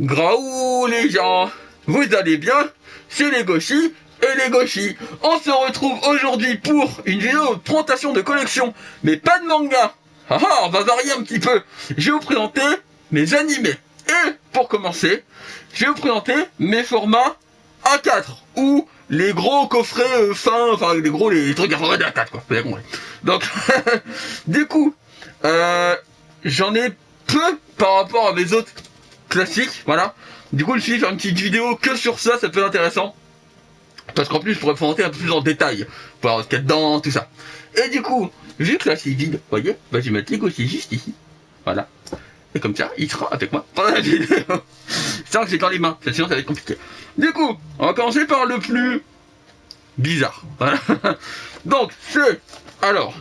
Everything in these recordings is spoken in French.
Graou les gens, vous allez bien? C'est les gauchis et les gauchis. On se retrouve aujourd'hui pour une vidéo de présentation de collection, mais pas de manga. Ah ah, on va varier un petit peu. Je vais vous présenter mes animés. Et pour commencer, je vais vous présenter mes formats A4 ou les gros coffrets fins, enfin les trucs à format A4 quoi. Vous avez compris. Donc, du coup, j'en ai peu par rapport à mes autres classiques, voilà. Du coup, je me suis dit faire une petite vidéo que sur ça, ça peut être intéressant. Parce qu'en plus, je pourrais présenter un peu plus en détail, pour voir ce qu'il y a dedans, tout ça. Et du coup, vu que là c'est vide, vous voyez, bah, je vais mettre Lego juste ici. Voilà. Et comme ça, il sera avec moi pendant la vidéo. Sans que j'ai dans les mains, sinon ça va être compliqué. Du coup, on va commencer par le plus bizarre. Voilà. Donc, c'est, alors,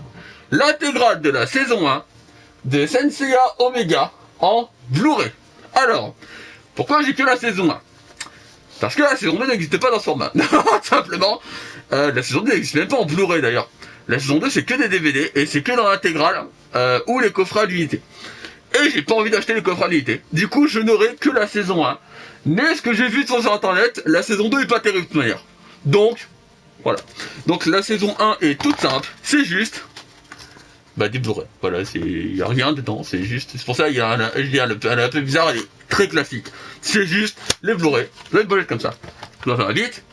l'intégrale de la saison 1 de Senseiya Omega en Blu-ray. Alors, pourquoi j'ai que la saison 1? Parce que la saison 2 n'existe pas dans ce format. Simplement, la saison 2 n'existe même pas en Blu-ray d'ailleurs. La saison 2 c'est que des DVD et c'est que dans l'intégrale ou les coffrets à l'unité. Et j'ai pas envie d'acheter les coffrets à l'unité. Du coup, je n'aurai que la saison 1. Mais ce que j'ai vu sur internet, la saison 2 est pas terrible de toute manière. Donc, voilà. Donc la saison 1 est toute simple. C'est juste des Blu-ray. Voilà, il y a rien dedans, c'est juste. C'est pour ça il y a elle est un peu bizarre, elle est très classique. C'est juste les Blu-ray. Vous allez bolette comme ça. Je dois faire vite.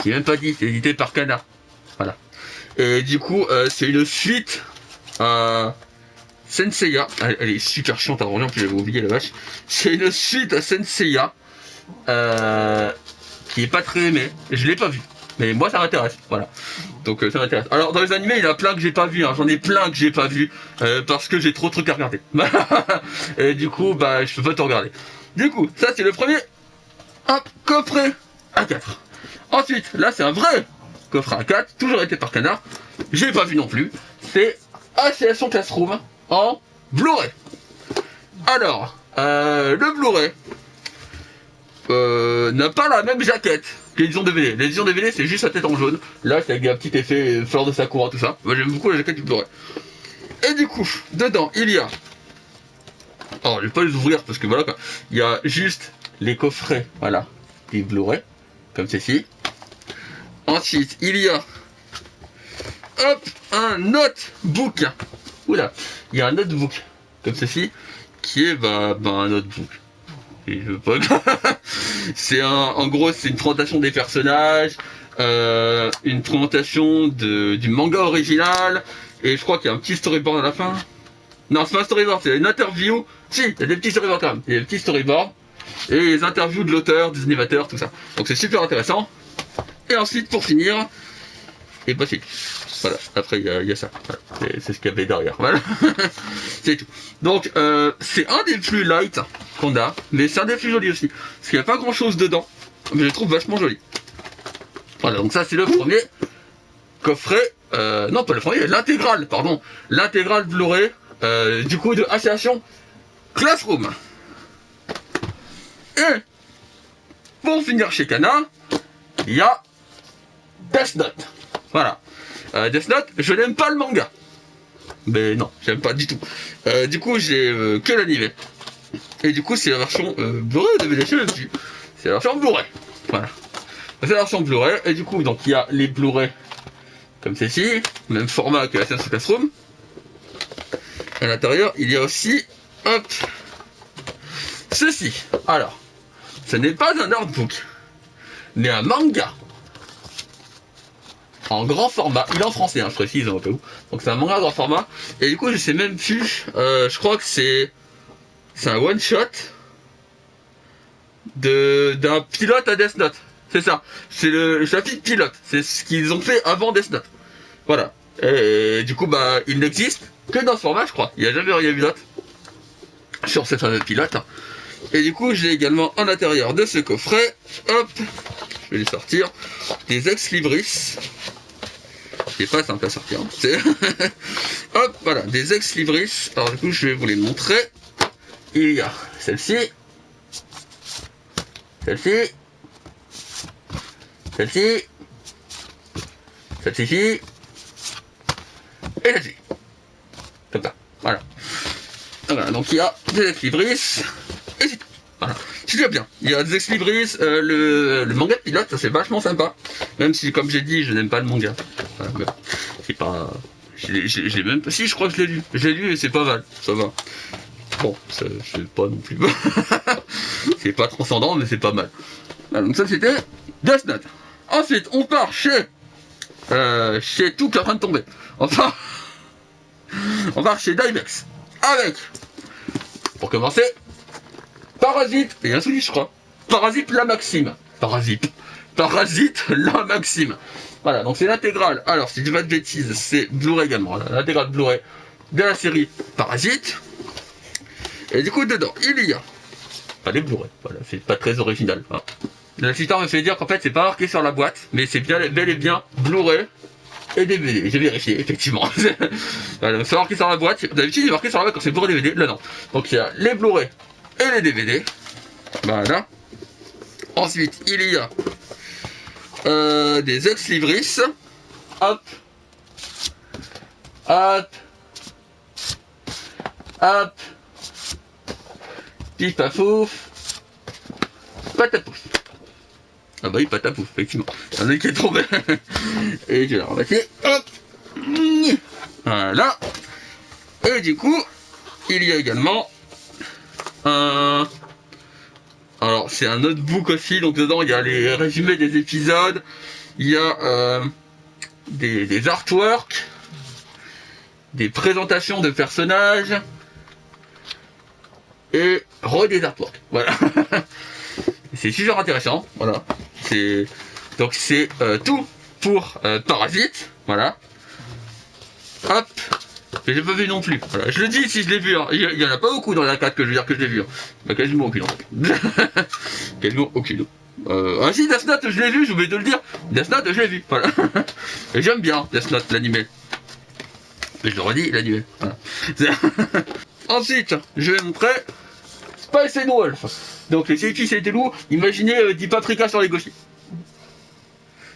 J'ai même pas dit, c'est édité par Kana. Voilà. Et du coup, c'est une suite à Senseiya. Elle est super chiante à revenir, puis j'avais oublié la vache. C'est une suite à Senseiya qui est pas très aimée. Je l'ai pas vu. Mais moi ça m'intéresse, voilà. Donc ça m'intéresse. Alors dans les animés, il y en a plein que j'ai pas vu, hein. J'en ai plein que j'ai pas vu parce que j'ai trop de trucs à regarder. Et du coup, je peux pas tout regarder. Du coup, ça c'est le premier coffret A4. Ensuite, là c'est un vrai coffret A4, toujours été par Canard. J'ai pas vu non plus. C'est Association Classroom en Blu-ray. Alors, le Blu-ray n'a pas la même jaquette que l'édition DVD. L'édition DVD c'est juste la tête en jaune. Là c'est avec un petit effet fleur de Sakura, tout ça. Moi j'aime beaucoup la jaquette du Blu-ray. Et du coup, dedans il y a... Alors je vais pas les ouvrir parce que voilà quoi. Il y a juste les coffrets, voilà, des Blu-ray, comme ceci. Ensuite il y a... Hop, un notebook. Oula, il y a un notebook, comme ceci, qui est un notebook. Et je veux pas... en gros, c'est une présentation des personnages, une présentation du manga original, et je crois qu'il y a un petit storyboard à la fin. Non, c'est pas un storyboard, c'est une interview. Si, il y a des petits storyboards quand même. Il y a des petits storyboards, et les interviews de l'auteur, des animateurs, tout ça. Donc c'est super intéressant. Et ensuite, pour finir, et c'est tout. Voilà, après il y a ça. Voilà. C'est ce qu'il y avait derrière. Voilà. C'est tout. Donc c'est un des plus light qu'on a, mais c'est un des plus jolis aussi. Parce qu'il n'y a pas grand chose dedans, mais je le trouve vachement joli. Voilà, donc ça c'est le premier coffret. Non, pas le premier, l'intégrale, pardon. L'intégrale Blu-ray du coup de Association Classroom. Et pour finir chez Kana, il y a Death Note. Voilà. Death Note, je n'aime pas le manga. Mais non, j'aime pas du tout. Du coup, j'ai que l'anime. Et du coup, c'est la version Blu-ray de DVD dessus. C'est la version Blu-ray. Voilà. C'est la version Blu-ray. Et du coup, donc il y a les Blu-ray comme ceci, même format que la Association Classroom. À l'intérieur, il y a aussi, hop, ceci. Alors, ce n'est pas un artbook, mais un manga. En grand format, il est en français, hein, je précise un peu où. Donc c'est un manga grand format. Et du coup, je sais même plus. Je crois que c'est un one shot d'un pilote à Death Note. C'est ça. C'est le chapitre pilote. C'est ce qu'ils ont fait avant Death Note. Voilà. Et du coup, il n'existe que dans ce format, je crois. Il n'y a jamais rien vu d'autre sur cette fameux pilote. Et du coup, j'ai également à l'intérieur de ce coffret, hop, je vais les sortir, des ex-libris. C'est pas simple à sortir. Hein. Hop, voilà, des ex-libris. Alors du coup, je vais vous les montrer. Il y a celle-ci, celle-ci, celle-ci, celle-ci, et celle-ci. Comme ça, voilà. Voilà, donc il y a des ex-libris, et c'est tout. Voilà. qui va bien. Il y a des ex-libris, le manga de pilote, ça c'est vachement sympa. Même si, comme j'ai dit, je n'aime pas le manga. Voilà, mais c'est pas... J'ai même pas... Si, je crois que je l'ai lu. Je l'ai lu et c'est pas mal, ça va. Bon, c'est pas non plus... c'est pas transcendant, mais c'est pas mal. Voilà, donc ça c'était Death Note. Ensuite, on part chez tout qui est en train de tomber. Enfin, on part chez Dybex. Avec, pour commencer, Parasite, et un souci je crois. Parasite la Maxime. Parasite la Maxime. Voilà, donc c'est l'intégrale. Alors, si je dis pas de bêtises, c'est Blu-ray également. L'intégrale Blu-ray de la série Parasite. Et du coup, dedans, il y a pas des Blu-ray. Voilà, c'est pas très original. Hein. L'assistant me fait dire qu'en fait, c'est pas marqué sur la boîte, mais c'est bien, bel et bien Blu-ray et DVD. J'ai vérifié, effectivement. Voilà, c'est marqué sur la boîte. D'habitude, il est marqué sur la boîte quand c'est Blu-ray DVD. Là, non. Donc, il y a les Blu-ray et les DVD. Voilà. Ensuite, il y a des ex-libris. Hop. Hop. Hop. Pif pafouf. Patapouf. Ah bah oui, patapouf, effectivement. Il y en a qui est tombé. Et je vais la ramasser. Hop. Voilà. Et du coup, il y a également un... Alors, c'est un notebook aussi, donc dedans, il y a les résumés des épisodes, il y a des artworks, des présentations de personnages, et des artworks. Voilà. C'est super intéressant, voilà. Donc c'est tout pour Parasite, voilà. Hop. Mais j'ai pas vu non plus. Voilà. Je le dis si je l'ai vu. Hein. Il y en a pas beaucoup dans la 4 que je veux dire que je l'ai vu. Hein. Bah, quasiment aucune. Quasiment aucune. Ah si, Death Note, je l'ai vu, je voulais te le dire. Death Note, je l'ai vu. Voilà. Et j'aime bien Death Note, l'animé. Mais je le redis, l'animé. Voilà. Ensuite, je vais montrer Spice and Wolf. Donc les séries c'était lourd. Imaginez du paprika sur les gauchis.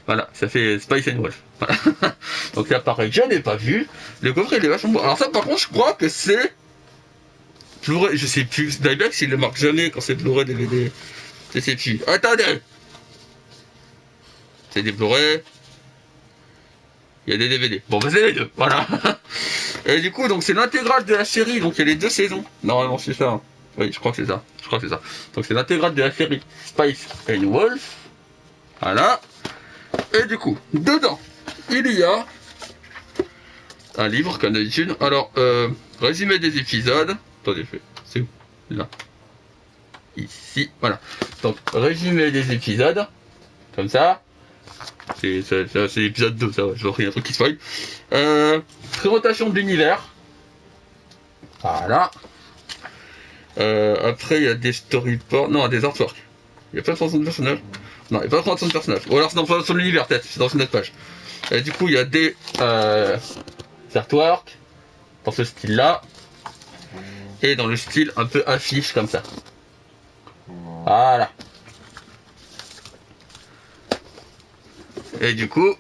Voilà, ça fait Spice and Wolf. Voilà. Donc là, pareil, je n'ai pas vu. Le coffret, il est vachement beau. Alors ça, par contre, je crois que c'est... Blu-ray, je sais plus. Dybex, il le marque jamais quand c'est Blu-ray, DVD. Je sais plus. Attendez. C'est des Blu-ray. Il y a des DVD. Bon, bah c'est les deux. Voilà. Et du coup, donc c'est l'intégrale de la série. Donc il y a les 2 saisons. Normalement, c'est ça. Oui, je crois que c'est ça. Donc c'est l'intégrale de la série Spice and Wolf. Voilà. Et du coup, dedans, il y a un livre, comme d'habitude. Alors, résumé des épisodes. Attendez, c'est où? Là. Ici, voilà. Donc, résumé des épisodes. Comme ça. C'est l'épisode 2, ça, je vois rien, un truc qui spoil. Présentation de l'univers. Voilà. Après, il y a des storyboards. Non, des artworks. Il n'y a pas de présentation de personnages. Non, il n'y a pas de présentation de personnages. Ou alors c'est dans la présentation de l'univers, peut-être. C'est dans une autre page. Et du coup, il y a des artworks. Dans ce style-là. Et dans le style un peu affiche, comme ça. Voilà. Et du coup,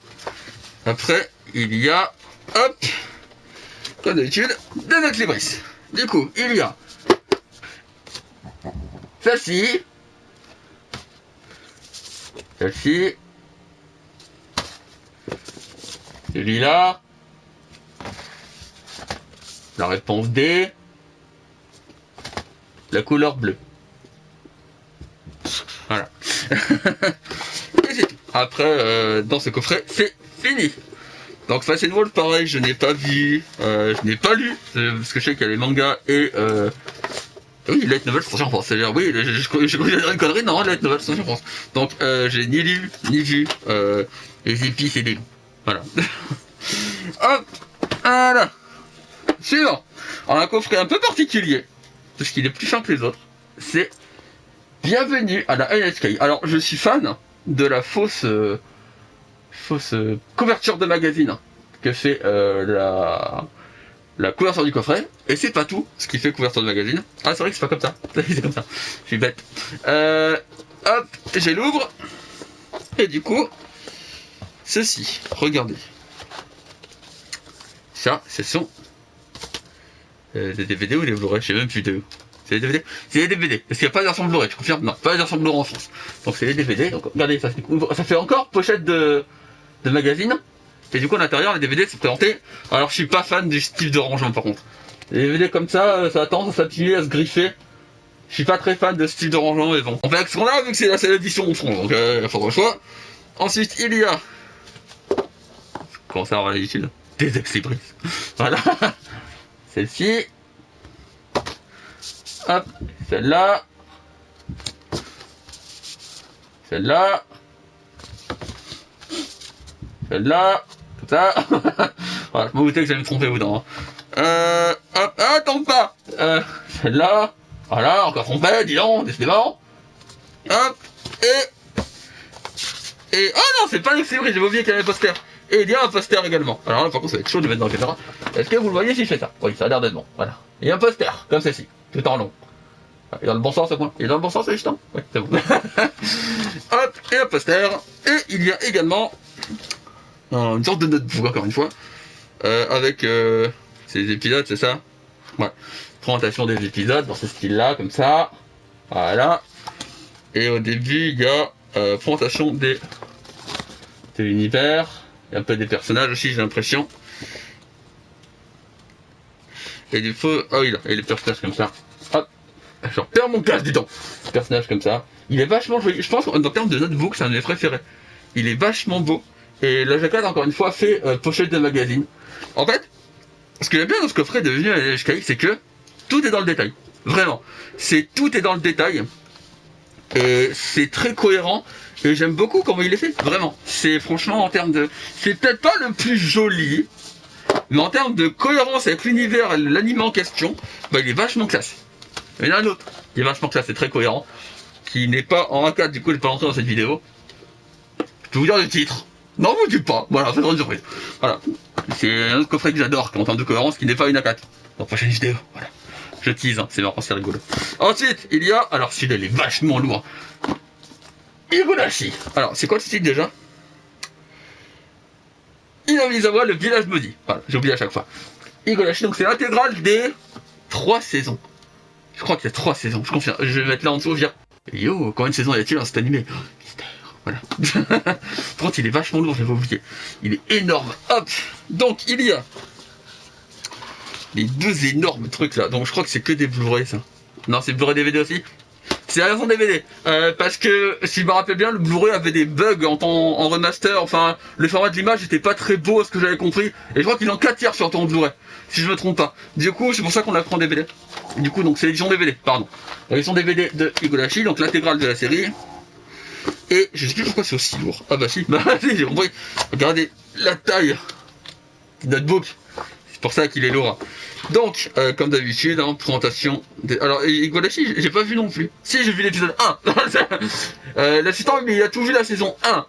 après, il y a, hop, comme d'habitude, des notes libris. Du coup, il y a celle-ci, celui-là, la réponse D, la couleur bleue. Voilà. Et c'est tout. Après, dans ce coffret, c'est fini. Donc Spice and Wolf, pareil, je n'ai pas vu, je n'ai pas lu, parce que je sais qu'il y a les mangas et oui, Light Novel sorti en France. C'est-à-dire, oui, je crois dire une connerie, non, Light Novel sorti en France. Donc j'ai ni lu, ni vu les épices et les loups. Voilà. Hop, voilà. Suivant. Alors un coffret un peu particulier, parce qu'il est plus fin que les autres. C'est Bienvenue à la NHK. Alors je suis fan de la fausse couverture de magazine que fait la couverture du coffret, et c'est pas tout ce qui fait couverture de magazine. Ah, c'est vrai que c'est pas comme ça. C'est comme ça. Je suis bête. Hop, j'ai l'ouvre. Et du coup, ceci, regardez. Ça, ce sont des DVD ou des Blu-ray, je sais même plus de. C'est les DVD. C'est les DVD. Parce qu'il n'y a pas de version Blu-ray, je confirme. Non, pas de version Blu-ray en France. Donc c'est les DVD. Donc regardez, ça fait encore pochette de magazine. Et du coup, à l'intérieur, les DVD, c'est présenté. Alors, je suis pas fan du style de rangement, par contre. Les DVD comme ça a tendance à s'appuyer, à se griffer. Je suis pas très fan de ce style de rangement, mais bon. On fait avec ce qu'on a, vu que c'est la seule édition en France. Donc, il faudra le choix. Ensuite, il y a... Comment ça avoir l'habitude? Des ex-libris. Voilà. Celle-ci. Hop. Celle-là. Celle-là. Celle-là. Tout ça. Voilà, je me doutais que j'allais me tromper dedans. Hop. Ah, tombe pas. Celle-là. Voilà, encore trompé, dis donc, décidément. Hop. Et... Oh non, c'est pas un ex-libris, j'avais oublié qu'il y avait un poster. Et il y a un poster également. Alors là, par contre, ça va être chaud de mettre dans la caméra. Est-ce que vous le voyez si je fais ça? Oui, ça a l'air d'être bon. Voilà. Il y a un poster, comme ceci, tout en long. Il est dans le bon sens, ce point. Il est dans le bon sens, c'est juste. Oui, c'est bon. Hop, et un poster. Et il y a également une sorte de notebook, encore une fois, avec ces épisodes, c'est ça? Ouais. Présentation des épisodes dans ce style-là, comme ça. Voilà. Et au début, il y a présentation de l'univers. Il y a un peu des personnages aussi, j'ai l'impression. Et du coup, oh oui, là, et les personnages comme ça. Hop, je repère mon casque, dis donc. Personnage comme ça. Il est vachement joli. Je pense qu'en termes de notebook, c'est un de mes préférés. Il est vachement beau. Et la jaquette, encore une fois, fait pochette de magazine. En fait, ce que j'aime bien dans ce coffret de Venu à LHKX, c'est que tout est dans le détail. Vraiment. Tout est dans le détail. Et c'est très cohérent. Et j'aime beaucoup comment il est fait, vraiment. C'est franchement en termes de... C'est peut-être pas le plus joli, mais en termes de cohérence avec l'univers et l'anime en question, bah il est vachement classe. Il y en a un autre qui est vachement classe et très cohérent, qui n'est pas en A4, du coup je vais pas rentrer dans cette vidéo. Je peux vous dire le titre. Non, vous dites pas. Voilà, c'est une surprise. Voilà. C'est un autre coffret que j'adore, en termes de cohérence, qui n'est pas une A4. Dans la prochaine vidéo, voilà. Je tease, hein, c'est marrant, c'est rigolo. Ensuite, il y a... Alors celui-là, il est vachement lourd. Higurashi. Alors, c'est quoi le titre déjà? Inamizawa, le village maudit. Voilà, j'oublie à chaque fois. Higurashi, donc c'est l'intégrale des 3 saisons. Je crois qu'il y a 3 saisons, je confirme. Je vais mettre là en dessous, viens. Yo, combien de saisons y a-t-il dans cet animé? Mystère, voilà. Par contre, il est vachement lourd, j'avais oublié. Il est énorme. Hop. Donc, il y a les 2 énormes trucs là. Donc, je crois que c'est que des Blu-ray, ça. Non, c'est Blu-ray DVD aussi. C'est la version DVD, parce que si je me rappelle bien, le Blu-ray avait des bugs en remaster, enfin le format de l'image était pas très beau à ce que j'avais compris, et je crois qu'il est en 4 tiers sur ton Blu-ray, si je me trompe pas. Du coup, c'est pour ça qu'on l'a pris en DVD. Du coup, donc c'est l'édition DVD, pardon. L'édition DVD de Higurashi, donc l'intégrale de la série. Et je sais plus pourquoi c'est aussi lourd. Ah bah si, j'ai compris. Regardez la taille du notebook. C'est pour ça qu'il est lourd. Donc, comme d'habitude, hein, présentation... Alors, Higurashi, j'ai pas vu non plus. Si, j'ai vu l'épisode 1. L'assistant, il a tout vu la saison 1.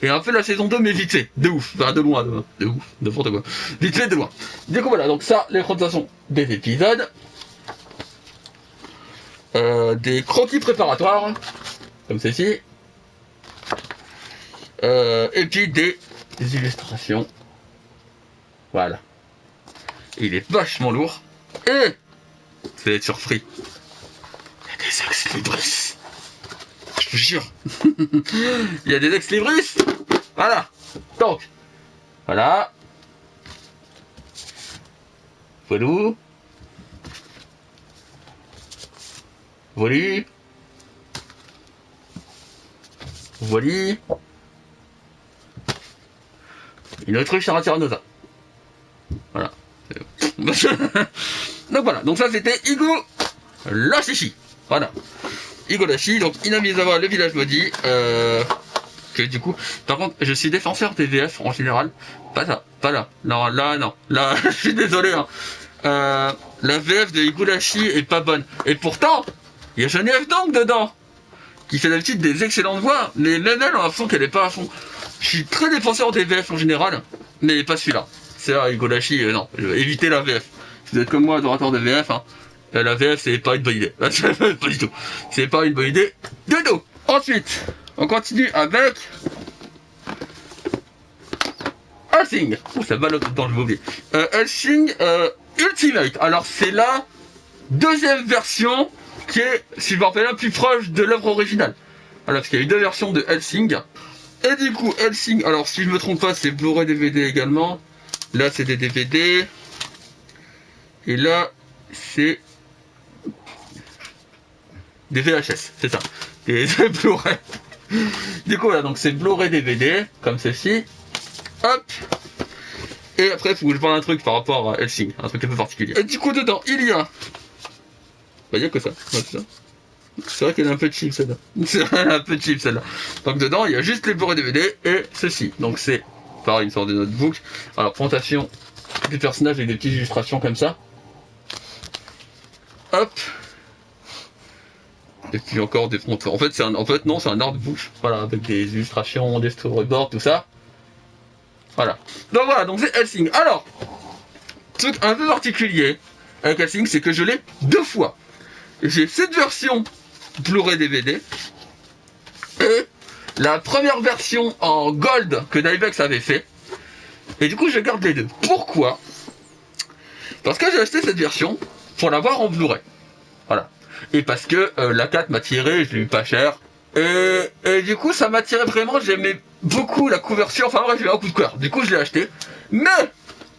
Et un peu la saison 2, mais vite fait. De ouf. Enfin, de loin, de ouf. N'importe quoi. Vite fait, de loin. Du coup, voilà. Donc ça, les présentations des épisodes. Des croquis préparatoires. Comme ceci. Et puis des illustrations. Voilà. Il est vachement lourd. Et vous allez être surpris. Il y a des ex-libris. Je vous jure. Il y a des ex-libris. Voilà. Donc. Voilà. Voilà. Voilà. Voilà. Une autruche sur un tyrannosaure. Voilà. Donc voilà, donc ça c'était Higurashi. Voilà. Higurashi, donc Inamizawa, le village maudit. Que du coup, par contre, je suis défenseur des VF en général. Pas là. Non, là, non. Là, je suis désolé. Hein. La VF de Higurashi est pas bonne. Et pourtant, il y a Geneviève donc dedans. Qui fait d'habitude des excellentes voix. Mais même elle, on a l'impression qu'elle est pas à fond. Je suis très défenseur des VF en général. Mais pas celui-là. C'est là, Higurashi, non. Évitez la VF. Si vous êtes comme moi, adorateur de VF, hein. La VF, c'est pas une bonne idée. Pas du tout. C'est pas une bonne idée du tout. Ensuite, on continue avec Hellsing. Oh, ça va là dedans, je vais oublier. Hellsing Ultimate. Alors, c'est la deuxième version qui est, si je me rappelle bien, plus proche de l'œuvre originale. Voilà, parce qu'il y a eu deux versions de Hellsing. Et du coup, Hellsing, alors si je me trompe pas, c'est Blu-ray DVD également. Là, c'est des DVD. Et là, c'est des VHS, c'est ça. Des Blu-ray. Du coup, là, donc c'est Blu-ray DVD, comme ceci. Hop. Et après, il faut que je parle un truc par rapport à Hellsing, un truc un peu particulier. Et du coup, dedans, il y a... Bah, il y a que ça. Ouais, c'est ça. C'est vrai qu'elle est un peu cheap, celle-là. C'est un peu cheap, celle-là. Donc, dedans, il y a juste les Blu-ray DVD et ceci. Donc, c'est, pareil, une sorte de notebook. Alors, présentation des personnages avec des petites illustrations comme ça. Hop. Et puis encore des fronts. En fait, c'est un artbook. Voilà, avec des illustrations, des storyboards, tout ça. Voilà. Donc voilà, donc c'est Hellsing. Alors, truc un peu particulier avec Hellsing, c'est que je l'ai deux fois. J'ai cette version Blu-ray DVD et la première version en gold que Dybex avait fait. Et du coup, je garde les deux. Pourquoi ? Parce que j'ai acheté cette version pour l'avoir en Blu-ray. Voilà. Et parce que la 4 m'a tiré, je l'ai eu pas cher. Et du coup, ça m'a tiré vraiment, j'aimais beaucoup la couverture, enfin bref, j'ai eu un coup de cœur. Du coup, je l'ai acheté. Mais,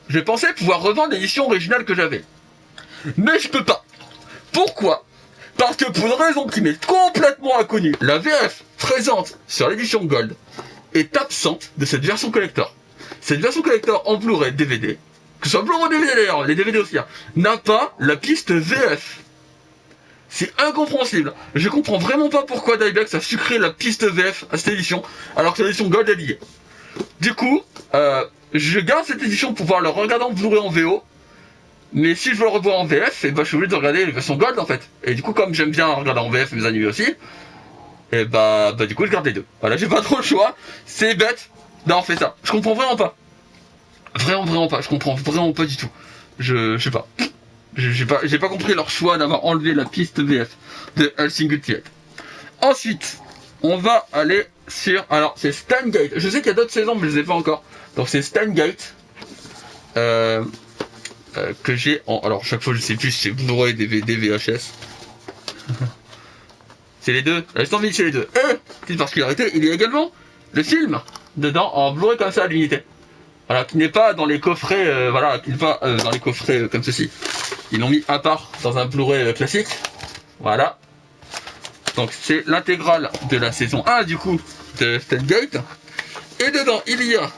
j'ai pensé pouvoir revendre l'édition originale que j'avais. Mais je peux pas. Pourquoi ? Parce que pour une raison qui m'est complètement inconnue, la VF présente sur l'édition Gold est absente de cette version collector. Cette version collector en Blu-ray DVD, que ce soit Blu-ray DVD d'ailleurs, les DVD aussi, hein, n'a pas la piste VF. C'est incompréhensible. Je comprends vraiment pas pourquoi Dybex a sucré la piste VF à cette édition, alors que l'édition Gold est liée. Du coup, je garde cette édition pour pouvoir le regarder en Blu-ray en VO. Mais si je veux le revoir en VF, je suis obligé de regarder les versions Gold en fait. Et du coup, comme j'aime bien regarder en VF mes animés aussi, et du coup je garde les deux. Voilà, j'ai pas trop le choix. C'est bête d'avoir fait ça. Je comprends vraiment pas. Vraiment pas. Je comprends vraiment pas du tout. Je sais pas. J'ai pas compris leur choix d'avoir enlevé la piste VF de Hellsing Ultimate. Ensuite, on va aller sur... Alors, c'est Steins;Gate. Je sais qu'il y a d'autres saisons, mais je les ai pas encore. Donc, c'est Steins;Gate. Que j'ai en... Alors, chaque fois, je sais plus si c'est Blu-ray, DVD, VHS. C'est les deux. J'ai envie, c'est les deux. Et, petite particularité, il y a également le film dedans en Blu-ray comme ça à l'unité. Voilà, qui n'est pas dans les coffrets, qui n'est pas dans les coffrets comme ceci. Ils l'ont mis à part dans un Blu-ray classique. Voilà. Donc c'est l'intégrale de la saison 1 du coup de Steins;Gate. Et dedans il y a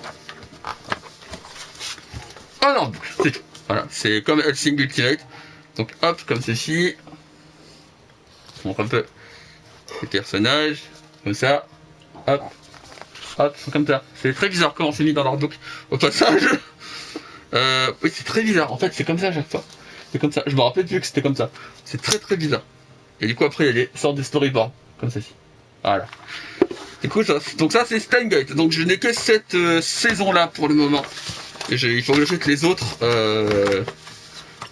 un artbook, c'est tout. Voilà, c'est comme Hellsing Ultimate. Donc hop, comme ceci. Je montre un peu les personnages. Comme ça. Hop. Hop, comme ça. C'est très bizarre comment c'est mis dans l'artbook. Au passage. Oui, c'est très bizarre. En fait, c'est comme ça à chaque fois. C'est comme ça. Je me rappelle plus que c'était comme ça. C'est très bizarre. Et du coup, après, il y a des sortes de storyboards. Comme ceci. Voilà. Du coup, donc ça, c'est Steins;Gate. Donc, je n'ai que cette saison-là pour le moment. Et il faut que j'achète les autres. Je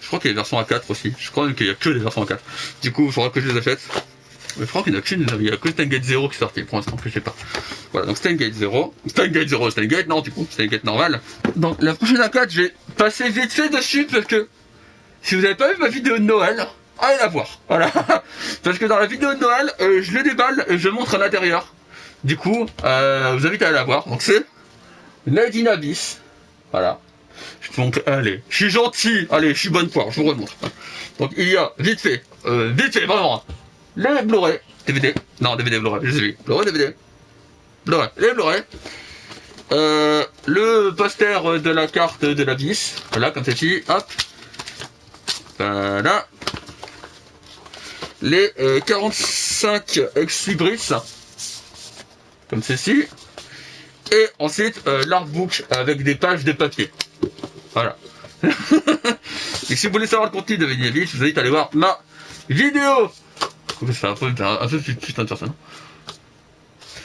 crois qu'il y a des versions A4 aussi. Je crois même qu'il n'y a que des versions A4. Du coup, il faudra que je les achète. Mais je crois qu'il n'y en a qu'une. Il n'y a que Steins;Gate 0 qui est sorti pour l'instant, que je sais pas. Voilà, donc Steins;Gate 0. Steins;Gate 0, Steins;Gate, non, du coup, Steins;Gate normal. Donc, la prochaine A4, je vais passer vite fait dessus parce que si vous n'avez pas vu ma vidéo de Noël, allez la voir. Voilà. Parce que dans la vidéo de Noël, je le déballe et je montre à l'intérieur. Du coup, je vous invite à aller la voir. Donc, c'est Made in Abyss. Voilà. Allez, je suis gentil. Allez, je suis bonne poire, je vous remontre. Donc, il y a, vite fait, vraiment, les Blu-ray, DVD, non, DVD, Blu-ray, je sais plus, Blu-ray, DVD, Blu-ray, les Blu-ray, le poster de la carte de l'Abyss, voilà, comme ceci, hop, voilà, les 45 ex-libris, comme ceci, et ensuite l'artbook avec des pages de papier, voilà. Et si vous voulez savoir le contenu de Made in Abyss, je vous invite à aller voir ma vidéo. C'est un peu plus putain de personne.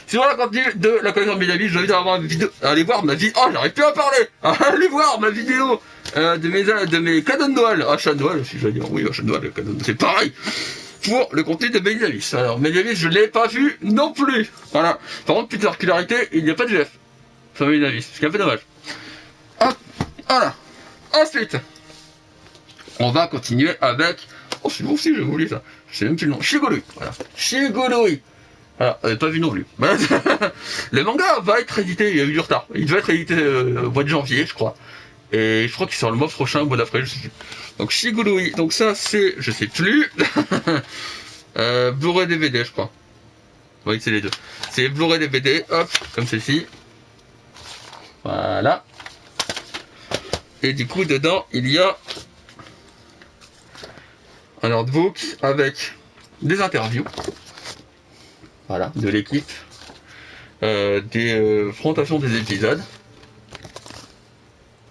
Si vous voulez le contenu de la collection de Made in Abyss, je vous invite à aller voir ma vidéo. Oh, j'arrive plus à parler. Allez voir ma vidéo de mes cadeaux de Noël. Achat de Noël, si je veux dire. Oui, achat de Noël, c'est pareil. Pour le contenu de Made in Abyss. Alors, Made in Abyss, je l'ai pas vu non plus. Voilà. Par contre, petite particularité, il n'y a pas de VF sur Made in Abyss. Ce qui est un peu dommage. Hop, voilà. Ensuite, on va continuer avec Oh, c'est bon aussi, j'ai oublié ça. Je sais même plus le nom. Shigurui. Voilà. Shigurui. Voilà, pas vu non plus. Le manga va être édité, il y a eu du retard. Il devait être édité au mois de janvier, je crois. Et je crois qu'il sort le mois prochain, le mois d'après, je sais plus. Donc Shigurui, donc ça c'est, je sais plus. Blu-ray DVD, je crois. Oui, c'est les deux. C'est Blu-ray DVD, hop, comme ceci. Voilà. Et du coup, dedans, il y a un artbook avec des interviews. Voilà, de l'équipe. Des présentations des épisodes.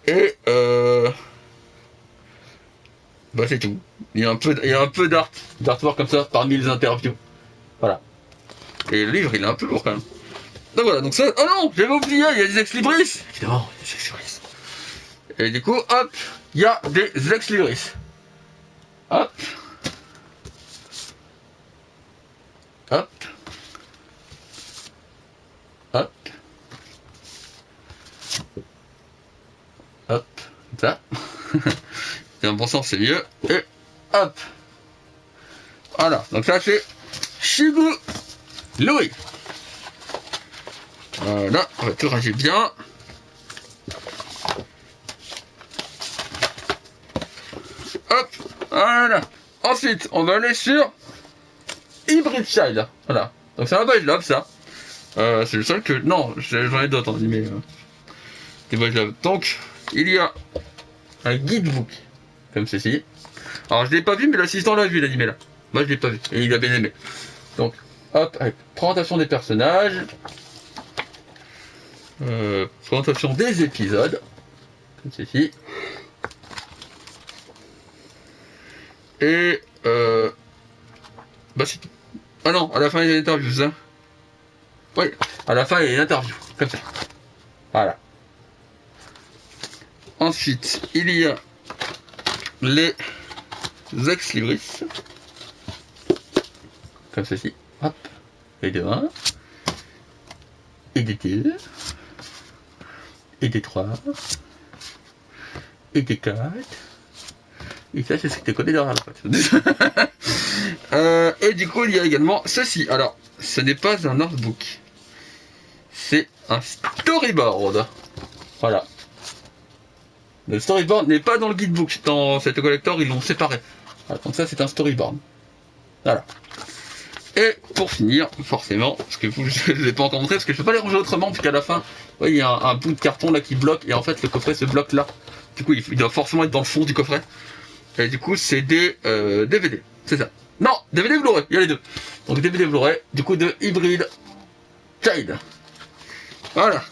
Et bah c'est tout. Il y a un peu d'artwork comme ça parmi les interviews. Voilà. Et le livre, il est un peu lourd quand même. Donc voilà, donc ça. Oh non, j'avais oublié, il y a des ex-libris. Évidemment, des ex-libris. Et du coup, hop, il y a des ex-libris. Hop. Hop. Hop. Hop. Comme ça. Et en bon sens, c'est mieux. Et hop. Voilà, donc ça c'est Shigurui. Voilà, on va tout ranger bien. Hop, voilà. Ensuite, on va aller sur Hybrid Child. Voilà. Donc c'est un Boys Love, ça. C'est le seul que... Non, j'en ai d'autres en animé. Des Boys Love. Donc, il y a un guidebook, comme ceci. Alors, je l'ai pas vu, mais l'assistant l'a vu, l'animé, là. Moi, je l'ai pas vu, et il a bien aimé. Donc, hop, avec présentation des personnages. Présentation des épisodes. Comme ceci. Et bah c'est tout. Ah non, à la fin il y a une interview, ça. Oui, à la fin il y a une interview, comme ça. Voilà. Ensuite, il y a les ex-libris. Comme ceci. Hop. Et de 1. Et des 2. Et des 3. Et des 4. Et ça, c'est ce que t'es collé derrière la patte. Et du coup, il y a également ceci. Alors, ce n'est pas un artbook. C'est un storyboard. Voilà. Le storyboard n'est pas dans le guidebook. Dans cette collector, ils l'ont séparé. Voilà, donc ça, c'est un storyboard. Voilà. Et pour finir, forcément, parce que je ne les ai pas encore montré, parce que je ne peux pas les ranger autrement, puisqu'à la fin, ouais, il y a un bout de carton là qui bloque, et en fait, le coffret se bloque là. Du coup, il doit forcément être dans le fond du coffret. Et du coup, c'est des DVD, c'est ça. Non, DVD Blu-ray, il y a les deux. Donc DVD Blu-ray, du coup de Hybrid Child. Voilà.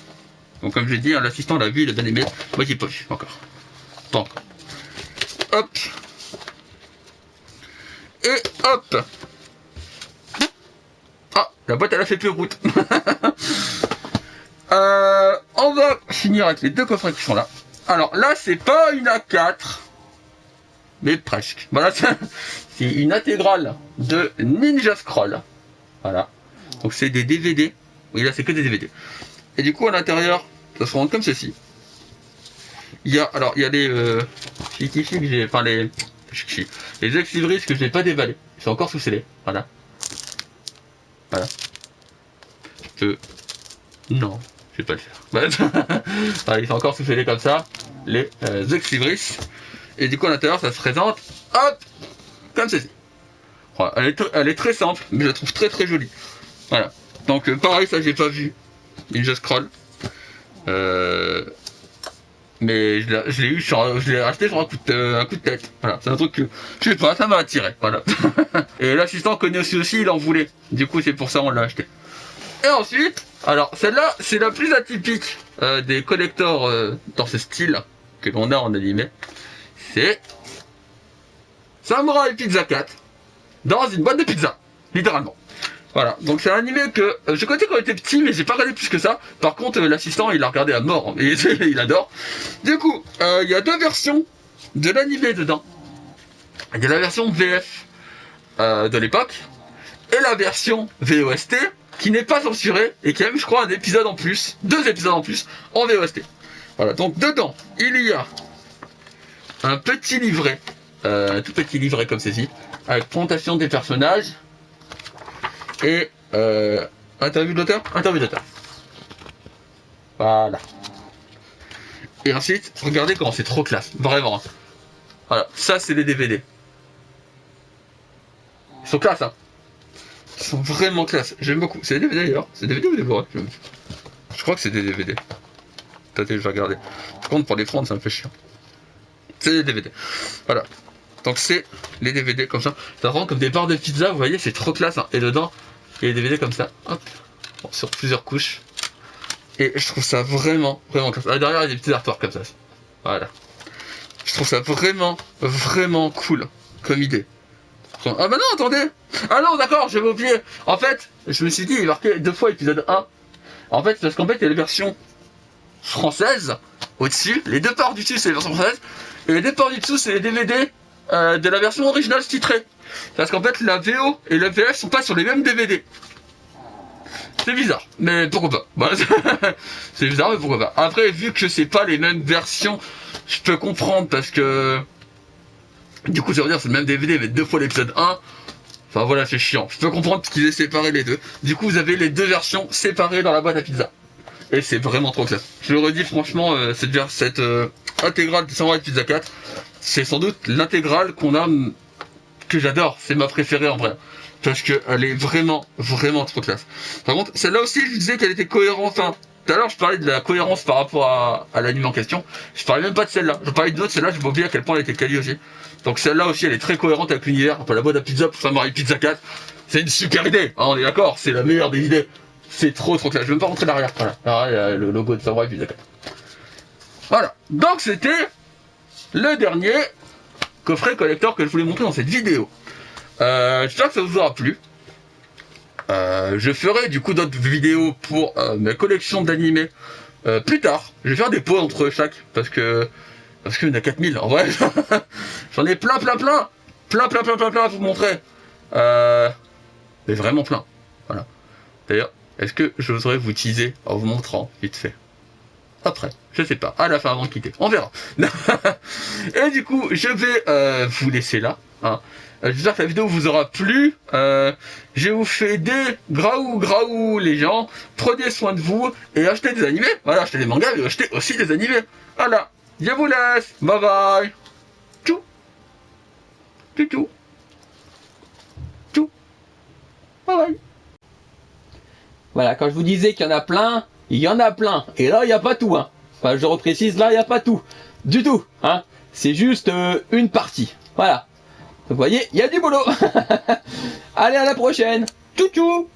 Donc comme je l'ai dit, hein, l'assistant l'a vu, il a bien aimé. Moi, j'ai pas vu encore. Pas encore. Hop. Et hop. Ah, la boîte, elle a fait plus route. On va finir avec les deux coffrets qui sont là. Alors là, c'est pas une A4. Mais presque. Voilà, c'est une intégrale de Ninja Scroll. Voilà. Donc c'est des DVD. Oui, là c'est que des DVD. Et du coup à l'intérieur, ça se rend comme ceci. Il y a les chichi que j'ai, enfin les ex-libris que je n'ai pas déballés. Ils sont encore sous scellés. Voilà. Voilà. Je peux. Non, je vais pas le faire. Voilà, ils sont encore sous scellés comme ça. Les ex-libris. Et du coup, à l'intérieur, ça se présente, hop, comme ceci. Voilà, elle est très simple, mais je la trouve très très jolie. Voilà. Donc, pareil, ça, j'ai pas vu. Ninja Scroll. Mais je l'ai eu, je l'ai acheté sur un coup de tête. Voilà, c'est un truc que, je sais pas, ça m'a attiré. Voilà. Et l'assistant connaît aussi, il en voulait. Du coup, c'est pour ça on l'a acheté. Et ensuite, alors, celle-là, c'est la plus atypique des collectors dans ce style que l'on a en animé. C'est Samurai Pizza 4 dans une boîte de pizza, littéralement. Voilà, donc c'est un animé que je connaissais quand j'étais petit, mais j'ai pas regardé plus que ça. Par contre, l'assistant, il a regardé à mort, et il adore. Du coup, il y a deux versions de l'animé dedans. Il y a la version VF de l'époque, et la version VOST, qui n'est pas censurée, et qui a eu, je crois, un épisode en plus, 2 épisodes en plus, en VOST. Voilà, donc dedans, il y a un petit livret tout petit livret comme ceci, avec présentation des personnages et interview de l'auteur. Voilà. Et ensuite, regardez comment c'est trop classe, vraiment. Voilà, ça c'est les DVD. Ils sont classe, hein. Ils sont vraiment classe. J'aime beaucoup. C'est des DVD d'ailleurs. C'est des DVD ou des Blu-ray? Je crois que c'est des DVD. Attendez, je vais regarder. Par contre, pour les prendre, ça me fait chiant. C'est des DVD. Voilà. Donc c'est les DVD comme ça. Ça rend comme des barres de pizza, vous voyez, c'est trop classe, hein. Et dedans, il y a des DVD comme ça. Hop. Bon, sur plusieurs couches. Et je trouve ça vraiment classe. Ah, derrière, il y a des petits artworks comme ça. Voilà. Je trouve ça vraiment cool comme idée. Ah bah non, attendez. Ah non, d'accord, j'avais oublié. En fait, je me suis dit, il est marqué 2 fois épisode 1. En fait, parce qu'en fait, il y a les versions françaises au-dessus. Les 2 parts du dessus, c'est les versions françaises. Et les 2 parts du dessous, c'est les DVD de la version originale titrée. Parce qu'en fait, la VO et la VF sont pas sur les mêmes DVD. C'est bizarre, mais pourquoi pas. Bah, c'est bizarre, mais pourquoi pas. Après, vu que c'est pas les mêmes versions, je peux comprendre parce que... Du coup, ça veut dire que c'est le même DVD, mais 2 fois l'épisode 1. Enfin voilà, c'est chiant. Je peux comprendre qu'ils aient séparé les deux. Du coup, vous avez les 2 versions séparées dans la boîte à pizza. Et c'est vraiment trop classe. Je le redis franchement, cette intégrale de Samurai Pizza 4, c'est sans doute l'intégrale que j'adore. C'est ma préférée en vrai. Parce qu'elle est vraiment trop classe. Par contre, celle-là aussi, je disais qu'elle était cohérente. Enfin, tout à l'heure, je parlais de la cohérence par rapport à l'anime en question. Je parlais même pas de celle-là. Je parlais d'autres. Celle-là, je m'oublie à quel point elle était quali aussi. Donc celle-là aussi, elle est très cohérente avec l'univers. Enfin, la boîte à pizza pour Samurai Pizza 4, c'est une super idée. Hein, on est d'accord, c'est la meilleure des idées. C'est trop classe. Je vais même pas rentrer derrière. Voilà. Alors, il y a le logo de Samurai Pizza 4. Voilà. Donc c'était le dernier coffret collector que je voulais montrer dans cette vidéo. J'espère que ça vous aura plu. Je ferai du coup d'autres vidéos pour mes collections d'animés plus tard. Je vais faire des pauses entre chaque parce qu'il y en a 4000 en vrai. J'en ai plein à vous montrer. Mais vraiment plein. Voilà. D'ailleurs, est-ce que j'oserais vous teaser en vous montrant vite fait après, je sais pas, à la fin avant de quitter, on verra. Et du coup, je vais vous laisser là. Hein. J'espère que la vidéo vous aura plu. Je vous fais des graou les gens. Prenez soin de vous et achetez des animés. Voilà, achetez des mangas mais achetez aussi des animés. Voilà, je vous laisse. Bye bye. Tchou. Tchou. Tchou. Bye bye. Voilà, quand je vous disais qu'il y en a plein, il y en a plein. Et là, il n'y a pas tout. Hein. Enfin, je reprécise, là, il n'y a pas tout. Du tout. Hein. C'est juste une partie. Voilà. Vous voyez, il y a du boulot. Allez, à la prochaine. Tchou tchou.